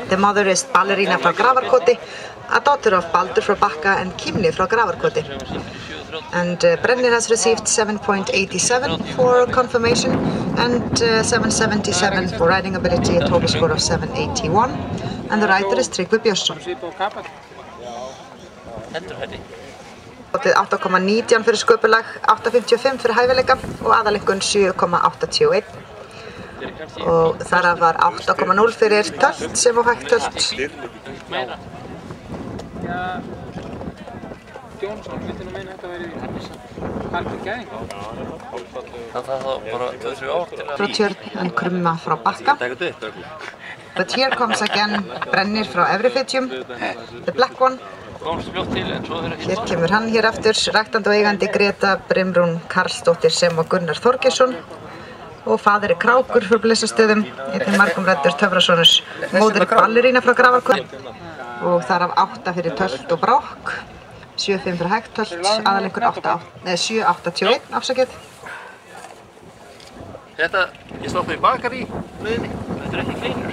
The mother is Ballerina frá Grafarkoti, a daughter of Baldur frá Bakka and Kimni frá Grafarkoti. And Brennir has received 7.87 for confirmation and 777 for riding ability, a total score of 781. And the rider is Tryggvi Björnsson. 8,19 fyrir sköpulag, 8,55 fyrir hæfileika og aðaleinkunn 7,81. Og þar var 8,0 fyrir tölt sem var hægt tölt. Jónsson, viltu nú meina þetta væri harfur gæðing? Það þá bara 2-3 ár til að... Frá Tjörn en Krumma frá Bakka. But here comes again Brennir frá Efrifitjum, the black one. Hér kemur hann hér aftur, ræktandi og eigandi Greta Brimrún Karlsdóttir sem og Gunnar Þorgeirsson. Og faðir er Krákur frá Blessastöðum, einnig margumræddur töfrasonurs móðir Ballerina frá Grafarkoti. Og þar af 8 fyrir tölt og brák. 7,5 fyrir hægt tölt, aðalengur 7,81 afsakið. Þetta, ég stoppaði í bakari í leiðinni. Þetta er ekki kleinur.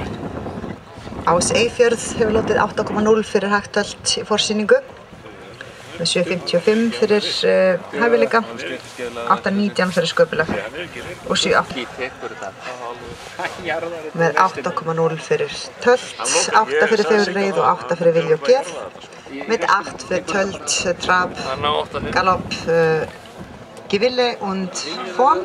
Ás Eyfjörð hefur lotið 8,0 fyrir hægt tölt í forsýningu. Með 7,55 fyrir hæfileika, 8,19 fyrir sköpulag og 7,8 með 8,0 fyrir tölt, 8 fyrir fegurreið og 8 fyrir vilja og geð. Mit 8 für Tölt, Trab, Galopp, Gewille und Form.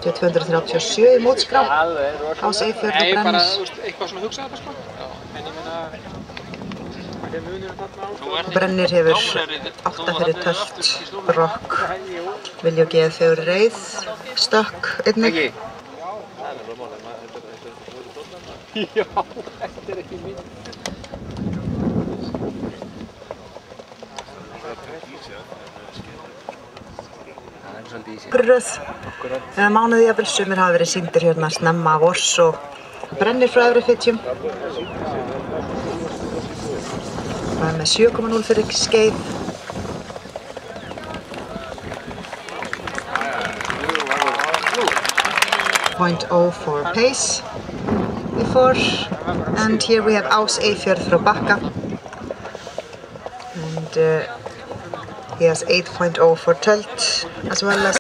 Det 237 í mótskrá, Ás Eyfjörð og Brennir. Eitthvað svona hugsað þetta sko. En ég meina, það munir þarna á. Brennir hefur 8 fyrir tölt, brokk, vilja og geð fegurreið, stökk einnig. Já, þetta er ekki mín. Röð, mánuði jafnvel sumir hafa verið sýndir hérna snemma vors og Brennir frá Efrifitjum. Það er með 7,0 fyrir skeið. .0 for pace before, and here we have Ás Eyfjörð frá Bakka, and he has 8.0 for tölt as well as